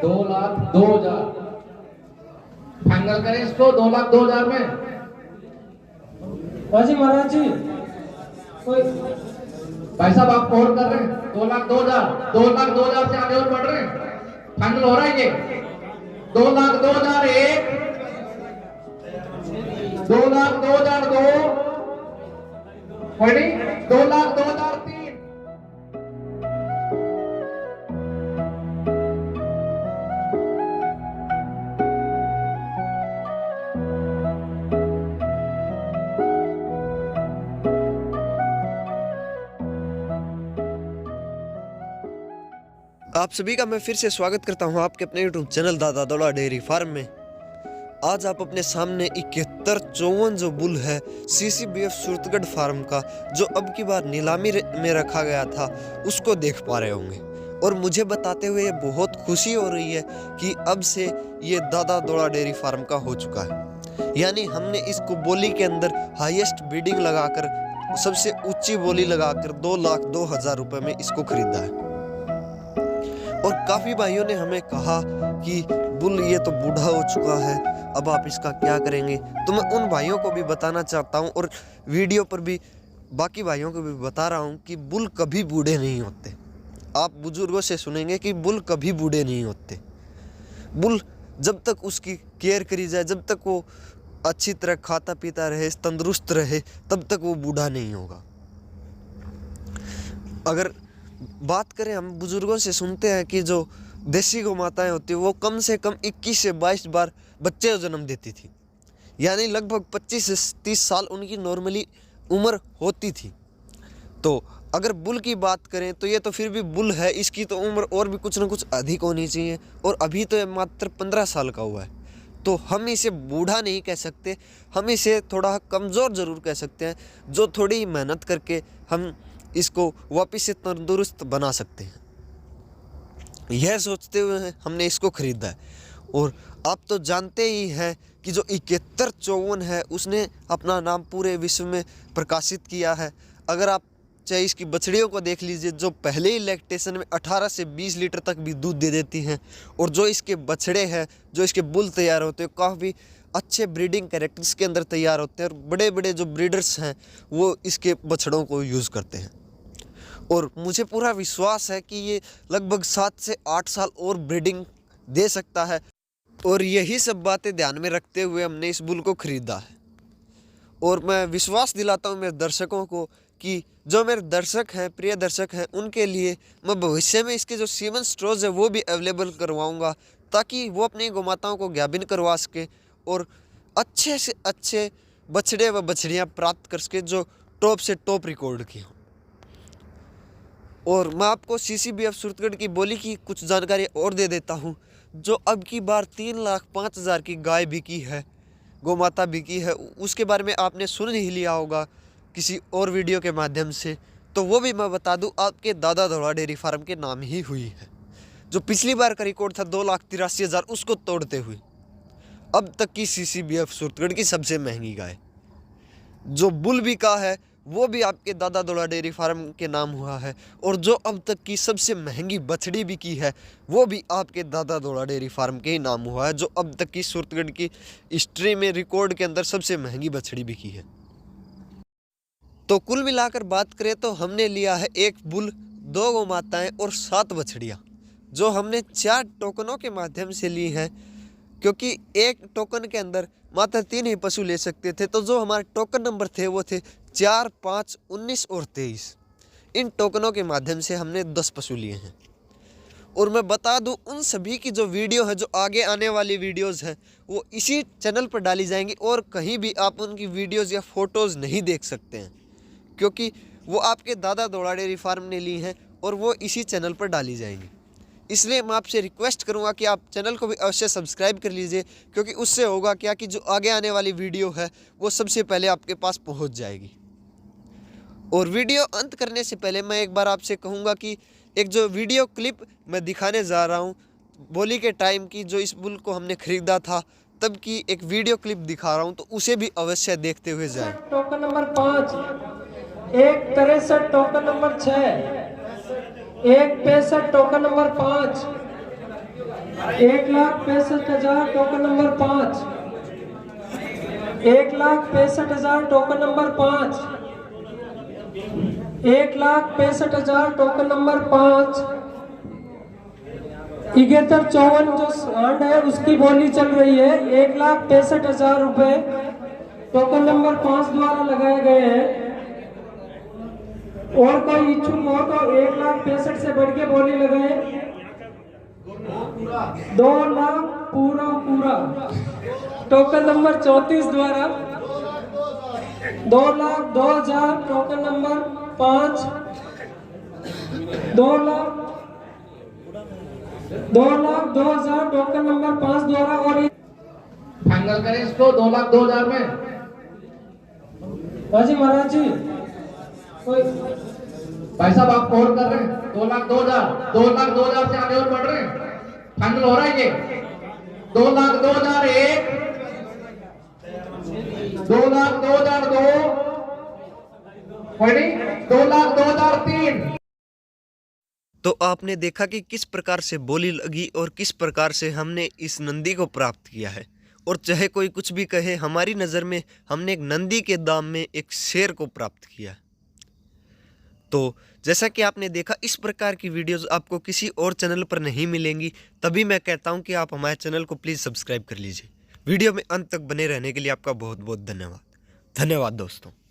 2,02,000 final करें इसको 2,02,000 में। बाजी महाराज जी कोई भाई साहब आप और कर रहे हैं 2,02,000 2,02,000 से आगे और बढ़ रहे हैं। फाइनल हो रहा है ये 2,02,001 2,02,002 2,02,003। आप सभी का मैं फिर से स्वागत करता हूं आपके अपने यूट्यूब चैनल दादा दौड़ा डेयरी फार्म में। आज आप अपने सामने 7154 जो बुल है CCBF सूरतगढ़ फार्म का, जो अब की बार नीलामी में रखा गया था, उसको देख पा रहे होंगे। और मुझे बताते हुए बहुत खुशी हो रही है कि अब से ये दादा दौड़ा डेयरी फार्म का हो चुका है। यानी हमने इसको बोली के अंदर हाईएस्ट बिडिंग लगाकर, सबसे ऊंची बोली लगाकर 2,02,000 रुपये में इसको खरीदा है। और काफ़ी भाइयों ने हमें कहा कि बुल ये तो बूढ़ा हो चुका है, अब आप इसका क्या करेंगे। तो मैं उन भाइयों को भी बताना चाहता हूँ और वीडियो पर भी बाकी भाइयों को भी बता रहा हूँ कि बुल कभी बूढ़े नहीं होते। आप बुजुर्गों से सुनेंगे कि बुल कभी बूढ़े नहीं होते। बुल जब तक उसकी केयर करी जाए, जब तक वो अच्छी तरह खाता पीता रहे, तंदुरुस्त रहे, तब तक वो बूढ़ा नहीं होगा। अगर बात करें, हम बुजुर्गों से सुनते हैं कि जो देसी गौ माताएं होती है वो कम से कम 21 से 22 बार बच्चे जन्म देती थी। यानी लगभग 25 से 30 साल उनकी नॉर्मली उम्र होती थी। तो अगर बुल की बात करें तो ये तो फिर भी बुल है, इसकी तो उम्र और भी कुछ ना कुछ अधिक होनी चाहिए। और अभी तो ये मात्र 15 साल का हुआ है। तो हम इसे बूढ़ा नहीं कह सकते, हम इसे थोड़ा कमज़ोर ज़रूर कह सकते हैं, जो थोड़ी मेहनत करके हम इसको वापस से तंदुरुस्त बना सकते हैं। यह सोचते हुए हमने इसको खरीदा है। और आप तो जानते ही हैं कि जो 7154 है उसने अपना नाम पूरे विश्व में प्रकाशित किया है। अगर आप चाहे इसकी बछड़ियों को देख लीजिए, जो पहले ही लैक्टेशन में 18 से 20 लीटर तक भी दूध दे देती हैं। और जो इसके बछड़े हैं, जो इसके बुल तैयार होते हैं, काफ़ी अच्छे ब्रीडिंग कैरेक्टर्स के अंदर तैयार होते हैं। और बड़े बड़े जो ब्रीडर्स हैं वो इसके बछड़ों को यूज़ करते हैं। और मुझे पूरा विश्वास है कि ये लगभग 7 से 8 साल और ब्रीडिंग दे सकता है। और यही सब बातें ध्यान में रखते हुए हमने इस बुल को ख़रीदा है। और मैं विश्वास दिलाता हूँ मेरे दर्शकों को कि जो मेरे दर्शक हैं, प्रिय दर्शक हैं, उनके लिए मैं भविष्य में इसके जो सीमन स्ट्रोज है वो भी अवेलेबल करवाऊँगा, ताकि वो अपनी गौमाताओं को गाभिन करवा सके और अच्छे से अच्छे बछड़े व बछड़ियाँ प्राप्त कर सके जो टॉप से टॉप रिकॉर्ड की हों। और मैं आपको CCBF सूरतगढ़ की बोली की कुछ जानकारी और दे देता हूँ। जो अब की बार 3,05,000 की गाय बिकी है, गौमाता बिकी है, उसके बारे में आपने सुन ही लिया होगा किसी और वीडियो के माध्यम से। तो वो भी मैं बता दूँ, आपके दादा दौड़ा डेयरी फार्म के नाम ही हुई है। जो पिछली बार का रिकॉर्ड था 2,83,000, उसको तोड़ते हुए अब तक की CCBF सूरतगढ़ की सबसे महंगी गाय। जो बुल बिका है वो भी आपके दादा दौड़ा डेयरी फार्म के नाम हुआ है। और जो अब तक की सबसे महंगी बछड़ी बिकी है वो भी आपके दादा दौड़ा डेयरी फार्म के ही नाम हुआ है, जो अब तक की सूरतगढ़ की हिस्ट्री में रिकॉर्ड के अंदर सबसे महंगी बछड़ी बिकी है। तो कुल मिलाकर बात करें तो हमने लिया है 1 बुल, 2 गौ माताएँ और 7 बछड़ियाँ, जो हमने 4 टोकनों के माध्यम से ली हैं। क्योंकि एक टोकन के अंदर मात्र 3 ही पशु ले सकते थे। तो जो हमारे टोकन नंबर थे वो थे 4, 5, 19 और 23। इन टोकनों के माध्यम से हमने 10 पशु लिए हैं। और मैं बता दूं, उन सभी की जो वीडियो है, जो आगे आने वाली वीडियोस हैं, वो इसी चैनल पर डाली जाएंगी। और कहीं भी आप उनकी वीडियोस या फ़ोटोज़ नहीं देख सकते हैं, क्योंकि वो आपके दादा दौड़ा डेयरी फार्म ने ली हैं और वो इसी चैनल पर डाली जाएंगी। इसलिए मैं आपसे रिक्वेस्ट करूंगा कि आप चैनल को भी अवश्य सब्सक्राइब कर लीजिए, क्योंकि उससे होगा क्या कि जो आगे आने वाली वीडियो है वो सबसे पहले आपके पास पहुंच जाएगी। और वीडियो अंत करने से पहले मैं एक बार आपसे कहूंगा कि एक जो वीडियो क्लिप मैं दिखाने जा रहा हूं बोली के टाइम की, जो इस बुल को हमने ख़रीदा था तब की एक वीडियो क्लिप दिखा रहा हूं, तो उसे भी अवश्य देखते हुए जाएं। Token number 5, 163 token number 6, 165 token number 5, 1,65,000 token number 5। 1,65,000 token number 5। 1,65,000 token number 5। 7154 जो सांड है उसकी बोली चल रही है 1,65,000 रुपए टोकन नंबर 5 द्वारा लगाए गए हैं। और कोई इच्छुक हो तो 1,65,000 से बढ़ के बोली लगाए। 2 लाख पूरा पूरा टोकन नंबर 34 द्वारा 2,02,000 टोकन नंबर 5। 2,02,000 टोकन नंबर 5 द्वारा। और फाइनल करें इसको 2,02,000 में। हाजी महाराज जी कोई भाई साहब आप और कर रहे हैं 2,02,000 2,02,000 से आगे और बढ़ रहे हैं। फाइनल हो रहा है ये 2,02,001 2,02,002 2,02,003। तो आपने देखा कि किस प्रकार से बोली लगी और किस प्रकार से हमने इस नंदी को प्राप्त किया है। और चाहे कोई कुछ भी कहे, हमारी नज़र में हमने एक नंदी के दाम में एक शेर को प्राप्त किया। तो जैसा कि आपने देखा, इस प्रकार की वीडियोस आपको किसी और चैनल पर नहीं मिलेंगी। तभी मैं कहता हूं कि आप हमारे चैनल को प्लीज़ सब्सक्राइब कर लीजिए। वीडियो में अंत तक बने रहने के लिए आपका बहुत बहुत धन्यवाद। धन्यवाद दोस्तों।